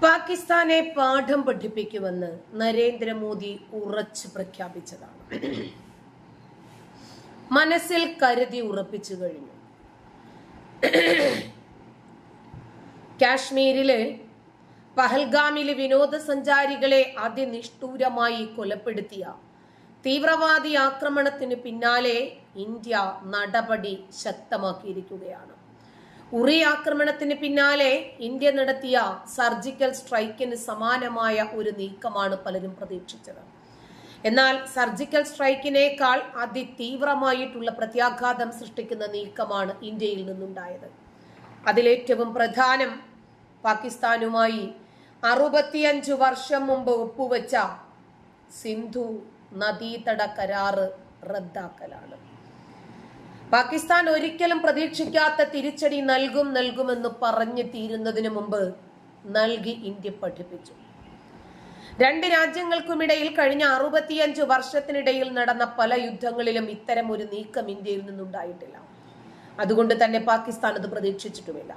പാകിസ്ഥാനെ പാഠം പഠിപ്പിക്കുമെന്ന് നരേന്ദ്രമോദി ഉറച്ചു പ്രഖ്യാപിച്ചതാണ്. മനസ്സിൽ കരുതി ഉറപ്പിച്ചു കഴിഞ്ഞു. കാശ്മീരിലെ പഹൽഗാമിലെ വിനോദസഞ്ചാരികളെ അതിനിഷ്ഠൂരമായി കൊലപ്പെടുത്തിയ തീവ്രവാദി ആക്രമണത്തിന് പിന്നാലെ ഇന്ത്യ നടപടി ശക്തമാക്കിയിരിക്കുകയാണ്. ഉറി ആക്രമണത്തിന് പിന്നാലെ ഇന്ത്യ നടത്തിയ സർജിക്കൽ സ്ട്രൈക്കിന് സമാനമായ ഒരു നീക്കമാണ് പലരും പ്രതീക്ഷിച്ചത്. എന്നാൽ സർജിക്കൽ സ്ട്രൈക്കിനേക്കാൾ അതിതീവ്രമായിട്ടുള്ള പ്രത്യാഘാതം സൃഷ്ടിക്കുന്ന നീക്കമാണ് ഇന്ത്യയിൽ നിന്നുണ്ടായത്. അതിലേറ്റവും പ്രധാനം പാകിസ്ഥാനുമായി 65 വർഷം മുമ്പ് ഒപ്പുവെച്ച സിന്ധു നദീതട കരാറ് റദ്ദാക്കലാണ്. പാകിസ്ഥാൻ ഒരിക്കലും പ്രതീക്ഷിക്കാത്ത തിരിച്ചടി നൽകുമെന്ന് പറഞ്ഞു തീരുന്നതിന് മുമ്പ് നൽകി ഇന്ത്യ പഠിപ്പിച്ചു. രണ്ട് രാജ്യങ്ങൾക്കുമിടയിൽ കഴിഞ്ഞ 65 വർഷത്തിനിടയിൽ നടന്ന പല യുദ്ധങ്ങളിലും ഇത്തരം ഒരു നീക്കം ഇന്ത്യയിൽ നിന്നുണ്ടായിട്ടില്ല. അതുകൊണ്ട് തന്നെ പാകിസ്ഥാൻ അത് പ്രതീക്ഷിച്ചിട്ടുമില്ല.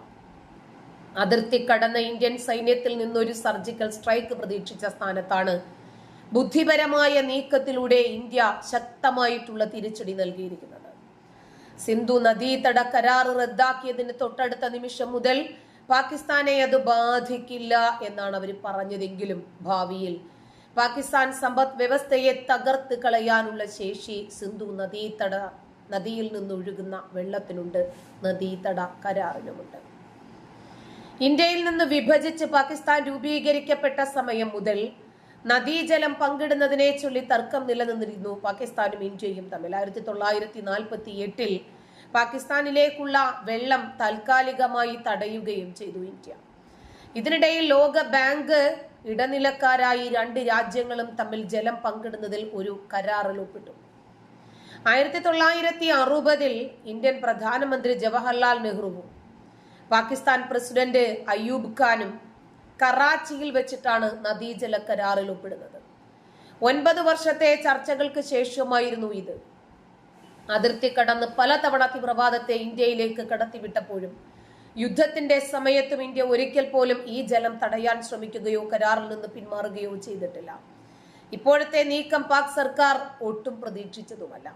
അതിർത്തി കടന്ന ഇന്ത്യൻ സൈന്യത്തിൽ നിന്നൊരു സർജിക്കൽ സ്ട്രൈക്ക് പ്രതീക്ഷിച്ച സ്ഥാനത്താണ് ബുദ്ധിപരമായ നീക്കത്തിലൂടെ ഇന്ത്യ ശക്തമായിട്ടുള്ള തിരിച്ചടി നൽകിയിരിക്കുന്നത്. സിന്ധു നദീതട കരാർ റദ്ദാക്കിയതിന് തൊട്ടടുത്ത നിമിഷം മുതൽ പാകിസ്ഥാനെ അത് ബാധിക്കില്ല എന്നാണ് അവർ പറഞ്ഞതെങ്കിലും ഭാവിയിൽ പാകിസ്ഥാൻ സമ്പദ് വ്യവസ്ഥയെ തകർത്ത് കളയാനുള്ള ശേഷി സിന്ധു നദിയിൽ നിന്നൊഴുകുന്ന വെള്ളത്തിനുണ്ട്, നദീതട കരാറിനുമുണ്ട്. ഇന്ത്യയിൽ നിന്ന് വിഭജിച്ച് പാകിസ്ഥാൻ രൂപീകരിക്കപ്പെട്ട സമയം മുതൽ നദീജലം പങ്കിടുന്നതിനെ ചൊല്ലി തർക്കം നിലനിന്നിരുന്നു പാകിസ്ഥാനും ഇന്ത്യയും തമ്മിൽ. 1948 പാകിസ്ഥാനിലേക്കുള്ള വെള്ളം താൽക്കാലികമായി തടയുകയും ചെയ്തു ഇന്ത്യ. ഇതിനിടയിൽ ലോക ബാങ്ക് ഇടനിലക്കാരായി രണ്ട് രാജ്യങ്ങളും തമ്മിൽ ജലം പങ്കിടുന്നതിൽ ഒരു കരാറിൽ ഒപ്പിട്ടു. 1960 ഇന്ത്യൻ പ്രധാനമന്ത്രി ജവഹർലാൽ നെഹ്റുവും പാകിസ്ഥാൻ പ്രസിഡന്റ് അയ്യൂബ് ഖാനും കറാച്ചിയിൽ വെച്ചിട്ടാണ് നദീജല കരാറിൽ ഒപ്പിടുന്നത്. 9 വർഷത്തെ ചർച്ചകൾക്ക് ശേഷമായിരുന്നു ഇത്. അതിർത്തി കടന്ന് പലതവണ തീവ്രവാദത്തെ ഇന്ത്യയിലേക്ക് കടത്തിവിട്ടപ്പോഴും യുദ്ധത്തിന്റെ സമയത്തും ഇന്ത്യ ഒരിക്കൽ പോലും ഈ ജലം തടയാൻ ശ്രമിക്കുകയോ കരാറിൽ നിന്ന് പിന്മാറുകയോ ചെയ്തിട്ടില്ല. ഇപ്പോഴത്തെ നീക്കം പാക് സർക്കാർ ഒട്ടും പ്രതീക്ഷിച്ചതുമല്ല.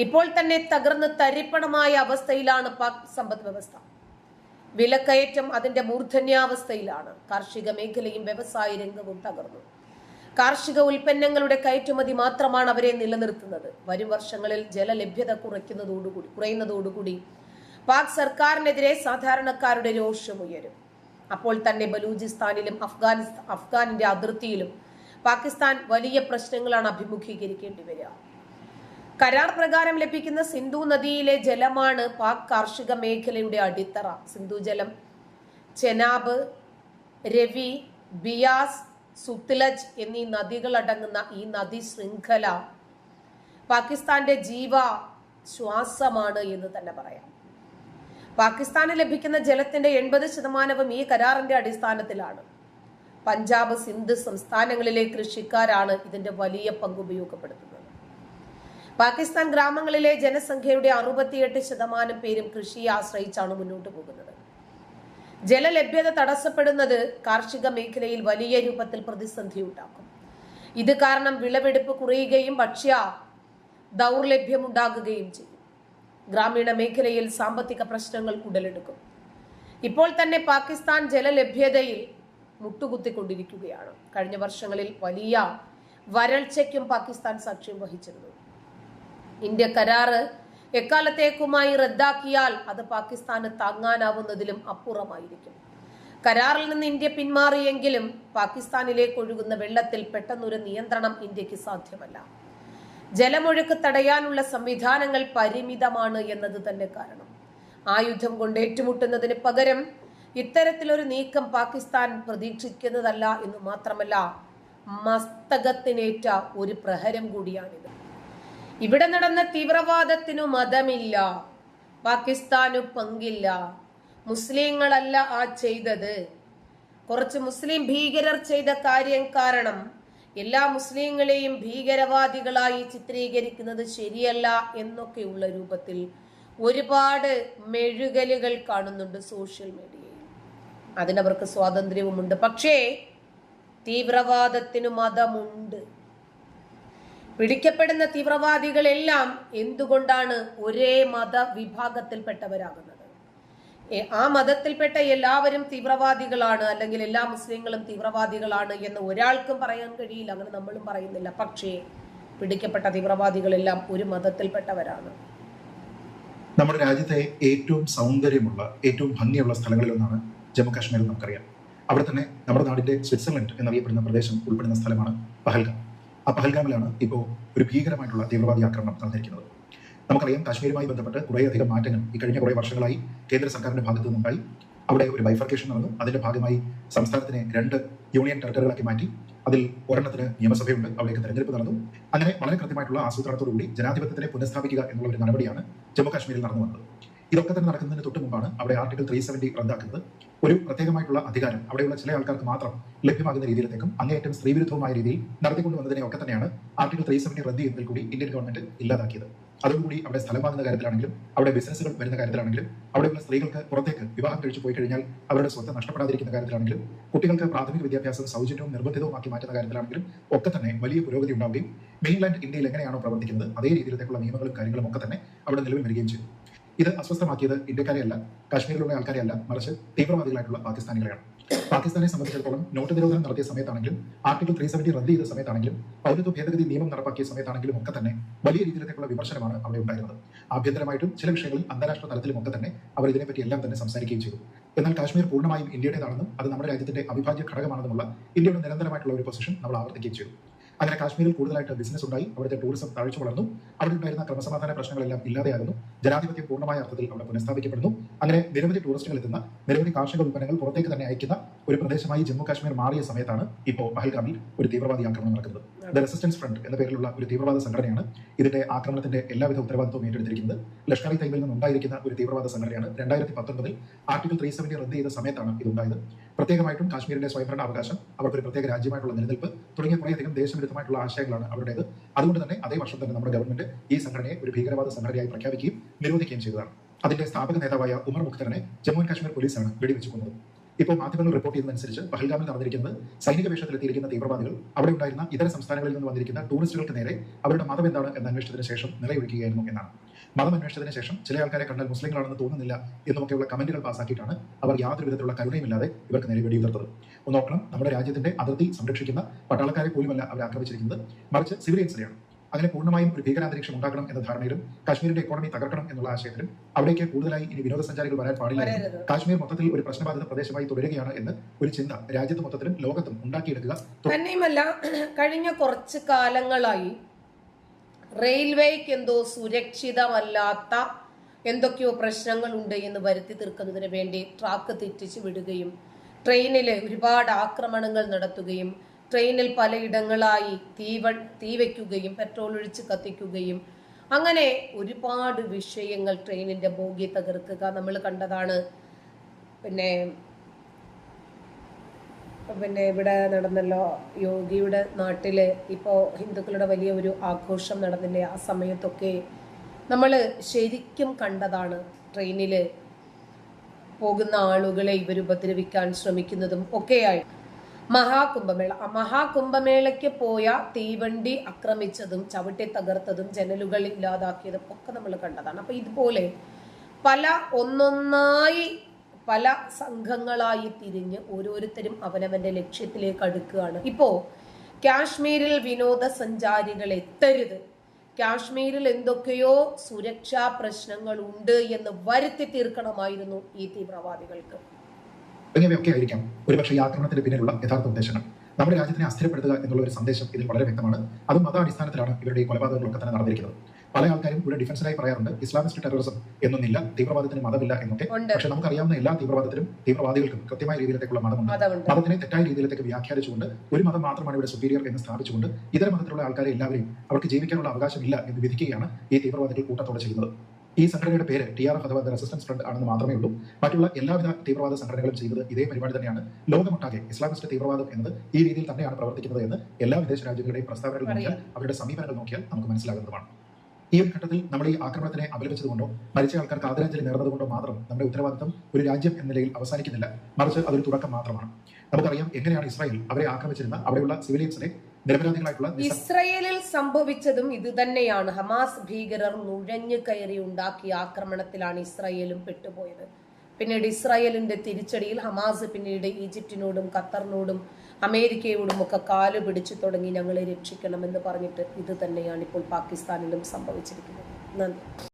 ഇപ്പോൾ തന്നെ തകർന്ന് തരിപ്പണമായ അവസ്ഥയിലാണ് പാക് സമ്പദ് വ്യവസ്ഥ. വിലക്കയറ്റം അതിന്റെ മൂർധന്യാവസ്ഥയിലാണ്. കാർഷിക മേഖലയും വ്യവസായ രംഗവും തകർന്നു. കാർഷിക ഉൽപ്പന്നങ്ങളുടെ കയറ്റുമതി മാത്രമാണ് അവരെ നിലനിർത്തുന്നത്. വരും വർഷങ്ങളിൽ ജലലഭ്യത കുറയുന്നതോടുകൂടി പാക് സർക്കാരിനെതിരെ സാധാരണക്കാരുടെ രോഷമുയരും. അപ്പോൾ തന്നെ ബലൂചിസ്ഥാനിലും അഫ്ഗാനിന്റെ അതിർത്തിയിലും പാകിസ്ഥാൻ വലിയ പ്രശ്നങ്ങളാണ് അഭിമുഖീകരിക്കേണ്ടി വരിക. കരാർ പ്രകാരം ലഭിക്കുന്ന സിന്ധു നദിയിലെ ജലമാണ് പാക് കാർഷിക മേഖലയുടെ അടിത്തറ. സിന്ധു ജലം ചെനാബ്, രവി, ബിയാസ്, സുത്ലജ് എന്നീ നദികൾ അടങ്ങുന്ന ഈ നദി ശൃംഖല പാകിസ്ഥാന്റെ ശ്വാസമാണ് എന്ന് തന്നെ പറയാം. പാകിസ്ഥാന് ലഭിക്കുന്ന ജലത്തിന്റെ 80% ഈ കരാറിന്റെ അടിസ്ഥാനത്തിലാണ്. പഞ്ചാബ്, സിന്ധ് സംസ്ഥാനങ്ങളിലെ കൃഷിക്കാരാണ് ഇതിന്റെ വലിയ പങ്ക് ഉപയോഗപ്പെടുത്തുന്നത്. പാകിസ്ഥാൻ ഗ്രാമങ്ങളിലെ ജനസംഖ്യയുടെ 68% പേരും കൃഷിയെ ആശ്രയിച്ചാണ് മുന്നോട്ട് പോകുന്നത്. ജലലഭ്യത തടസ്സപ്പെടുന്നത് കാർഷിക മേഖലയിൽ വലിയ രൂപത്തിൽ പ്രതിസന്ധി ഉണ്ടാക്കും. ഇത് കാരണം വിളവെടുപ്പ് കുറയുകയും ഭക്ഷ്യ ദൗർലഭ്യം ഉണ്ടാകുകയും ചെയ്യും. ഗ്രാമീണ മേഖലയിൽ സാമ്പത്തിക പ്രശ്നങ്ങൾ ഉടലെടുക്കും. ഇപ്പോൾ തന്നെ പാകിസ്ഥാൻ ജലലഭ്യതയിൽ മുട്ടുകുത്തിക്കൊണ്ടിരിക്കുകയാണ്. കഴിഞ്ഞ വർഷങ്ങളിൽ വലിയ വരൾച്ചയ്ക്കും പാകിസ്ഥാൻ സാക്ഷ്യം വഹിച്ചിരുന്നു. ഇന്ത്യ കരാറ് എക്കാലത്തേക്കുമായി റദ്ദാക്കിയാൽ അത് പാകിസ്ഥാന് താങ്ങാനാവുന്നതിലും അപ്പുറമായിരിക്കും. കരാറിൽ നിന്ന് ഇന്ത്യ പിന്മാറിയെങ്കിലും പാകിസ്ഥാനിലേക്ക് ഒഴുകുന്ന വെള്ളത്തിൽ പെട്ടെന്നൊരു നിയന്ത്രണം ഇന്ത്യക്ക് സാധ്യമല്ല. ജലമൊഴുക്ക് തടയാനുള്ള സംവിധാനങ്ങൾ പരിമിതമാണ് എന്നത് തന്നെ കാരണം. ആയുധം കൊണ്ട് ഏറ്റുമുട്ടുന്നതിന് പകരം ഇത്തരത്തിലൊരു നീക്കം പാകിസ്ഥാൻ പ്രതീക്ഷിക്കുന്നതല്ല എന്ന് മാത്രമല്ല, മസ്തകത്തിനേറ്റ ഒരു പ്രഹരം കൂടിയാണിത്. ഇവിടെ നടന്ന തീവ്രവാദത്തിനു മതമില്ല, പാകിസ്ഥാനു പങ്കില്ല, മുസ്ലിങ്ങളല്ല ആ ചെയ്തത്, കുറച്ച് മുസ്ലിം ഭീകരർ ചെയ്ത കാര്യം കാരണം എല്ലാ മുസ്ലിങ്ങളെയും ഭീകരവാദികളായി ചിത്രീകരിക്കുന്നത് ശരിയല്ല എന്നൊക്കെയുള്ള രൂപത്തിൽ ഒരുപാട് മെഴുകലുകൾ കാണുന്നുണ്ട് സോഷ്യൽ മീഡിയയിൽ. അതിനവർക്ക് സ്വാതന്ത്ര്യവുമുണ്ട്. പക്ഷേ തീവ്രവാദത്തിനു മതമുണ്ട്. പിടിക്കപ്പെടുന്ന തീവ്രവാദികളെല്ലാം എന്തുകൊണ്ടാണ് ഒരേ മതവിഭാഗത്തിൽപ്പെട്ടവരാകുന്നത്? ആ മതത്തിൽപ്പെട്ട എല്ലാവരും തീവ്രവാദികളാണ്, അല്ലെങ്കിൽ എല്ലാ മുസ്ലിങ്ങളും തീവ്രവാദികളാണ് എന്ന് ഒരാൾക്കും പറയാൻ കഴിയില്ല. അങ്ങനെ നമ്മളും പറയുന്നില്ല. പക്ഷേ പിടിക്കപ്പെട്ട തീവ്രവാദികളെല്ലാം ഒരു മതത്തിൽപ്പെട്ടവരാണ്. നമ്മുടെ രാജ്യത്തെ ഏറ്റവും സൗന്ദര്യമുള്ള, ഏറ്റവും ഭംഗിയുള്ള സ്ഥലങ്ങളിലൊന്നാണ് ജമ്മു കാശ്മീർ. നമുക്കറിയാം, അവിടെ തന്നെ നമ്മുടെ നാടിന്റെ സ്വിറ്റ്സർലൻഡ് എന്നറിയപ്പെടുന്ന പ്രദേശം ഉൾപ്പെടുന്ന സ്ഥലമാണ് പഹൽഗാം. ആ പഹൽഗാമിലാണ് ഇപ്പോൾ ഒരു ഭീകരമായിട്ടുള്ള തീവ്രവാദി ആക്രമണം നടന്നിരിക്കുന്നത്. നമുക്കറിയാം, കാശ്മീരുമായി ബന്ധപ്പെട്ട് കുറേയധികം മാറ്റങ്ങൾ ഈ കഴിഞ്ഞ കുറേ വർഷങ്ങളായി കേന്ദ്ര സർക്കാരിന്റെ ഭാഗത്തു നിന്നുണ്ടായി. അവിടെ ഒരു ബൈഫർക്കേഷൻ നടന്നു. അതിന്റെ ഭാഗമായി സംസ്ഥാനത്തിനെ 2 യൂണിയൻ ടെറിട്ടറികളാക്കി മാറ്റി. അതിൽ ഒരെണ്ണത്തിന് നിയമസഭയുണ്ട്, അവിടേക്ക് തെരഞ്ഞെടുപ്പ് നടന്നു. അങ്ങനെ വളരെ കൃത്യമായിട്ടുള്ള ആസൂത്രണത്തോടുകൂടി ജനാധിപത്യത്തിനെ പുനഃസ്ഥാപിക്കുക എന്നുള്ള ഒരു നടപടിയാണ് ജമ്മു കാശ്മീരിൽ നടന്നു വന്നത്. ഇതൊക്കെ തന്നെ നടക്കുന്നതിന് തൊട്ട് മുമ്പാണ് അവിടെ ആർട്ടിക്കിൾ 370 റദ്ദാക്കുന്നത്. ഒരു പ്രത്യേകമായിട്ടുള്ള അധികാരം അവിടെയുള്ള ചില ആൾക്കാർക്ക് മാത്രം ലഭ്യമാകുന്ന രീതിയിലേക്കും അങ്ങേയറ്റം സ്ത്രീവിരുദ്ധമായ രീതിയിൽ നടത്തിക്കൊണ്ടുവന്നതിനെ ഒക്കെ തന്നെയാണ് ആർട്ടിക്കിൾ 370 റദ്ദ് ചെയ്യുന്നതിൽ കൂടി ഇന്ത്യൻ ഗവൺമെന്റ് ഇല്ലാതാക്കിയത്. അതോടുകൂടി അവിടെ സ്ഥലം വാങ്ങുന്ന കാര്യത്തിലാണെങ്കിലും അവിടെ ബിസിനസ്സുകൾ വരുന്ന കാര്യത്തിലാണെങ്കിലും അവിടെയുള്ള സ്ത്രീകൾക്ക് പുറത്തേക്ക് വിവാഹം കഴിച്ചു പോയി കഴിഞ്ഞാൽ അവരുടെ സ്വത്ത് നഷ്ടപ്പെടാതിരിക്കുന്ന കാര്യത്തിലാണെങ്കിലും കുട്ടികൾക്ക് പ്രാഥമിക വിദ്യാഭ്യാസം സൗജന്യവും നിർബന്ധിതവുമാക്കി മാറ്റുന്ന കാര്യത്തിലാണെങ്കിലും ഒക്കെ തന്നെ വലിയ പുരോഗതി ഉണ്ടാവുകയും മെയിൻലാൻഡ് ഇന്ത്യയിൽ എങ്ങനെയാണോ പ്രവർത്തിക്കുന്നത് അതേ രീതിയിലേക്കുള്ള നിയമങ്ങളും കാര്യങ്ങളും ഒക്കെ തന്നെ അവിടെ നിലവിൽ വരികയും ചെയ്തു. ഇത് അസ്വസ്ഥമാക്കിയത് ഇന്ത്യക്കാരെയല്ല, കാശ്മീരിലുള്ള ആൾക്കാരെയല്ല, മറിച്ച് തീവ്രവാദികളായിട്ടുള്ള പാകിസ്ഥാനികളെയാണ്. പാകിസ്ഥാനെ സംബന്ധിച്ചിടത്തോളം നോട്ട് നിരോധനം നടത്തിയ സമയത്താണെങ്കിലും ആർട്ടിക്കിൾ 370 റദ്ദ് ചെയ്ത സമയത്താണെങ്കിലും പൗരത്വ ഭേദഗതി നിയമം നടപ്പാക്കിയ സമയത്താണെങ്കിലും ഒക്കെ തന്നെ വലിയ രീതിയിലേക്കുള്ള വിമർശനമാണ് അവിടെ ഉണ്ടായിരുന്നത്. ആഭ്യന്തരമായിട്ടും ചില വിഷയങ്ങളിൽ അന്താരാഷ്ട്ര തലത്തിലും ഒക്കെ തന്നെ അവർ ഇതിനെപ്പറ്റി എല്ലാം തന്നെ സംസാരിക്കുകയും ചെയ്തു. എന്നാൽ കാശ്മീർ പൂർണ്ണമായും ഇന്ത്യയുടേതാണെന്നും അത് നമ്മുടെ രാജ്യത്തിന്റെ അവിഭാജ്യ ഘടകമാണെന്നുമുള്ള ഇന്ത്യയുടെ നിരന്തരമായിട്ടുള്ള ഒരു പൊസിഷൻ നമ്മൾ ആവർത്തിക്കുകയും ചെയ്തു. അങ്ങനെ കാശ്മീരിൽ കൂടുതലായിട്ട് ബിസിനസ് ഉണ്ടായി, അവിടുത്തെ ടൂറിസം തഴച്ചു വളർന്നു, അവിടെ ഉണ്ടായിരുന്ന ക്രമസമാധാന പ്രശ്നങ്ങളെല്ലാം ഇല്ലാതെയാകുന്നു, ജനാധിപത്യം പൂർണ്ണമായ അർത്ഥത്തിൽ അവിടെ പുനഃസ്ഥാപിക്കപ്പെടുന്നു. അങ്ങനെ നിരവധി ടൂറിസ്റ്റുകൾ എത്തുന്ന, നിരവധി കാർഷിക ഉൽപ്പന്നങ്ങൾ പുറത്തേക്ക് തന്നെ അയക്കുന്ന ഒരു പ്രദേശമായി ജമ്മു കാശ്മീർ മാറിയ സമയത്താണ് ഇപ്പോൾ പഹൽഗാമിൽ ഒരു തീവ്രവാദി ആക്രമണം നടക്കുന്നത്. ദ റെസിസ്റ്റൻസ് ഫ്രണ്ട് എന്ന പേരിലുള്ള ഒരു തീവ്രവാദ സംഘടനയാണ് ഇതിന്റെ ആക്രമണത്തിന്റെ എല്ലാവിധ ഉത്തരവാദിത്വവും ഏറ്റെടുത്തിരിക്കുന്നത്. ലഷ്കർ ഇ തൈബയിൽ നിന്നുണ്ടായിരിക്കുന്ന ഒരു തീവ്രവാദ സംഘടനയാണ്. 2019 ആർട്ടിക്കിൾ 370 റദ്ദ് ചെയ്ത സമയത്താണ് ഇതുണ്ടായത്. പ്രത്യേകമായിട്ടും കാശ്മീരിന്റെ സ്വയംഭരണ അവകാശം, അവർക്കൊരു പ്രത്യേക രാജ്യമായിട്ടുള്ള നിലനിൽപ്പ് തുടങ്ങിയ കുറേയധികം ദേശവിരുദ്ധമായിട്ടുള്ള ആശയങ്ങളാണ് അവരുടേത്. അതുകൊണ്ട് തന്നെ അതേ വർഷം തന്നെ നമ്മുടെ ഗവൺമെന്റ് ഈ സംഘടനയെ ഒരു ഭീകരവാദ സംഘടനയായി പ്രഖ്യാപിക്കുകയും നിരോധിക്കുകയും ചെയ്തതാണ്. അതിന്റെ സ്ഥാപക നേതാവായ ഉമർ മുഖ്തറിനെ ജമ്മു ആൻഡ് കാശ്മീർ പോലീസാണ് വെടിവെച്ചു കൊന്നത്. ഇപ്പോൾ മാധ്യമങ്ങൾ റിപ്പോർട്ട് ചെയ്യുന്നതനുസരിച്ച് പഹൽഗാമിൽ നടന്നിരിക്കുന്നത് സൈനിക വേഷത്തിലെത്തിയിരിക്കുന്ന തീവ്രവാദികൾ അവിടെ ഉണ്ടായിരുന്ന ഇതര സംസ്ഥാനങ്ങളിൽ നിന്ന് വന്നിരിക്കുന്ന ടൂറിസ്റ്റുകൾക്ക് നേരെ അവരുടെ മതം എന്താണ് എന്ന അന്വേഷണത്തിന് ശേഷം നിലയൊഴിക്കുകയായിരുന്നു എന്നാണ്. മതം അന്വേഷണത്തിന് ശേഷം ചില ആൾക്കാരെ കണ്ടാൽ മുസ്ലിങ്ങളാണെന്ന് തോന്നുന്നില്ല എന്നുമൊക്കെയുള്ള കമന്റുകൾ പാസ്സാക്കിയിട്ടാണ് അവർ യാതൊരു വിധത്തിലുള്ള കരുണയുമില്ലാതെ ഇവർക്ക് നേരെ വെടിയുതിർത്തത്. ഒന്ന് നോക്കണം, നമ്മുടെ രാജ്യത്തിന്റെ അതിർത്തി സംരക്ഷിക്കുന്ന പട്ടാളക്കാരെ പോലുമല്ല അവർ ആക്രമിച്ചിരിക്കുന്നത്, മറിച്ച് സിവിലിയൻസിനെയാണ്. അങ്ങനെ പൂർണ്ണമായും ഒരു ഭീകരാന്തരീക്ഷം ഉണ്ടാക്കണം എന്ന ധാരണയിലും കാശ്മീരിന്റെ എക്കോണമി തകർക്കണം എന്നുള്ള ആശയത്തിലും അവിടേക്ക് കൂടുതലായി ഇനി വിനോദസഞ്ചാരികൾ വരാൻ പാടില്ല, കാശ്മീർ മൊത്തത്തിൽ ഒരു പ്രശ്നബാധിത പ്രദേശമായി തുടരുകയാണ് എന്ന് ഒരു ചിന്ത രാജ്യത്ത് മൊത്തത്തിലും ലോകത്തും ഉണ്ടാക്കിയെടുക്കുക തന്നെയുമല്ല. കഴിഞ്ഞ കുറച്ച് കാലങ്ങളായി റെയിൽവേക്ക് എന്തോ സുരക്ഷിതമല്ലാത്ത എന്തൊക്കെയോ പ്രശ്നങ്ങളുണ്ട് എന്ന് വരുത്തി തീർക്കുന്നതിന് വേണ്ടി ട്രാക്ക് തെറ്റിച്ച് വിടുകയും ട്രെയിനിൽ ഒരുപാട് ആക്രമണങ്ങൾ നടത്തുകയും ട്രെയിനിൽ പലയിടങ്ങളായി തീ വയ്ക്കുകയും പെട്രോൾ ഒഴിച്ച് കത്തിക്കുകയും അങ്ങനെ ഒരുപാട് വിഷയങ്ങൾ, ട്രെയിനിന്റെ ബോഗി തകർക്കുക നമ്മൾ കണ്ടതാണ്. പിന്നെ ഇവിടെ നടന്നല്ലോ യോഗിയുടെ നാട്ടില് ഇപ്പോൾ ഹിന്ദുക്കളുടെ വലിയ ഒരു ആഘോഷം നടന്നില്ലേ, ആ സമയത്തൊക്കെ നമ്മൾ ശരിക്കും കണ്ടതാണ്. ട്രെയിനിൽ പോകുന്ന ആളുകളെ ഇവർ ഉപദ്രവിക്കാൻ ശ്രമിക്കുന്നതും ഒക്കെയായി. മഹാകുംഭമേളയ്ക്ക് പോയ തീവണ്ടി ആക്രമിച്ചതും ചവിട്ടി തകർത്തതും ജനലുകൾ ഇല്ലാതാക്കിയതും ഒക്കെ നമ്മൾ കണ്ടതാണ്. അപ്പൊ ഇതുപോലെ ഒന്നൊന്നായി പല സംഘങ്ങളായി തിരിഞ്ഞ് ഓരോരുത്തരും അവനവന്റെ ലക്ഷ്യത്തിലേക്ക് അടുക്കുകയാണ്. ഇപ്പോ കാശ്മീരിൽ വിനോദസഞ്ചാരികൾ എത്തരുത്, കാശ്മീരിൽ എന്തൊക്കെയോ സുരക്ഷാ പ്രശ്നങ്ങൾ ഉണ്ട് എന്ന് വരുത്തി തീർക്കണമായിരുന്നു ഈ തീവ്രവാദികൾക്ക്. തുടങ്ങിയവയൊക്കെ ആയിരിക്കാം ഒരുപക്ഷെ ഈ ആക്രമണത്തിന് പിന്നിലുള്ള യഥാർത്ഥ ഉദ്ദേശങ്ങൾ. നമ്മുടെ രാജ്യത്തിനെ അസ്ഥിരപ്പെടുത്തുക എന്നുള്ള ഒരു സന്ദേശം ഇതിൽ വളരെ വ്യക്തമാണ്. അതും മതാടിസ്ഥാനത്തിലാണ് ഇവരുടെ ഈ കൊലപാതകങ്ങളൊക്കെ തന്നെ നടന്നിരിക്കുന്നത്. പല ആൾക്കാരും ഇവിടെ ഡിഫൻസിലായി പറയാറുണ്ട് ഇസ്ലാമിസ്റ്റ് ടെററിസം എന്നൊന്നില്ല, തീവ്രവാദത്തിന് മതമില്ല എന്നൊക്കെ. പക്ഷെ നമുക്കറിയാവുന്ന എല്ലാ തീവ്രവാദത്തിലും തീവ്രവാദികൾക്കും കൃത്യമായ രീതിയിലേക്കുള്ള മതമുണ്ട്. മതത്തിനെ തെറ്റായ രീതിയിലേക്ക് വ്യാഖ്യാനിച്ചുകൊണ്ട് ഒരു മതം മാത്രമാണ് ഇവിടെ സുപ്പീരിയർ എന്ന് സ്ഥാപിച്ചുകൊണ്ട് ഇതര മതത്തിലുള്ള ആൾക്കാരെ എല്ലാവരെയും അവർക്ക് ജീവിക്കാനുള്ള അവകാശമില്ല എന്ന് വിധിക്കുകയാണ് ഈ തീവ്രവാദികൾ കൂട്ടത്തോടെ ചെയ്യുന്നത്. ഈ സംഘടനയുടെ പേര് TRF അഥവാ ദ റെസിസ്റ്റൻസ് ഫ്രണ്ട് ആണെന്ന് മാത്രമേ ഉള്ളൂ. മറ്റുള്ള എല്ലാവിധ തീവ്രവാദ സംഘടനകളും ചെയ്തത് ഇതേ പരിപാടി തന്നെയാണ്. ലോകമൊട്ടാകെ ഇസ്ലാമിസ്റ്റ് തീവ്രവാദം എന്നത് ഈ രീതിയിൽ തന്നെയാണ് പ്രവർത്തിക്കുന്നത് എന്ന് എല്ലാ വിദേശ രാജ്യങ്ങളുടെയും പ്രസ്താവനകൾ നോക്കിയാൽ, അവരുടെ സമീപനങ്ങൾ നോക്കിയാൽ നമുക്ക് മനസ്സിലാകുന്നതാണ്. ഈ ഒരു ഘട്ടത്തിൽ നമ്മൾ ഈ ആക്രമണത്തിനെ അപലപിച്ചതുകൊണ്ടോ മരിച്ച ആൾക്കാർക്ക് ആദരാഞ്ജലി നേർന്നതുകൊണ്ടോ മാത്രം നമ്മുടെ ഉത്തരവാദിത്തം ഒരു രാജ്യം എന്ന നിലയിൽ അവസാനിക്കുന്നില്ല, മറിച്ച് അതൊരു തുടക്കം മാത്രമാണ്. നമുക്കറിയാം എങ്ങനെയാണ് ഇസ്രായേൽ അവരെ ആക്രമിച്ചിരുന്ന അവിടെയുള്ള സിവിലിയൻസിനെ നിരപരാധികളായിട്ടുള്ള ഇസ്രയേലിൽ സംഭവിച്ചതും ഇത് തന്നെയാണ്. ഹമാസ് ഭീകരർ നുഴഞ്ഞു കയറി ഉണ്ടാക്കിയ ആക്രമണത്തിലാണ് ഇസ്രായേലും പെട്ടുപോയത്. പിന്നീട് ഇസ്രായേലിന്റെ തിരിച്ചടിയിൽ ഹമാസ് പിന്നീട് ഈജിപ്തിനോടും ഖത്തറിനോടും അമേരിക്കയോടും ഒക്കെ കാല് പിടിച്ചു തുടങ്ങി ഞങ്ങളെ രക്ഷിക്കണമെന്ന് പറഞ്ഞിട്ട് ഇത് തന്നെയാണ് ഇപ്പോൾ പാകിസ്ഥാനിലും സംഭവിച്ചിരിക്കുന്നത്. നന്ദി.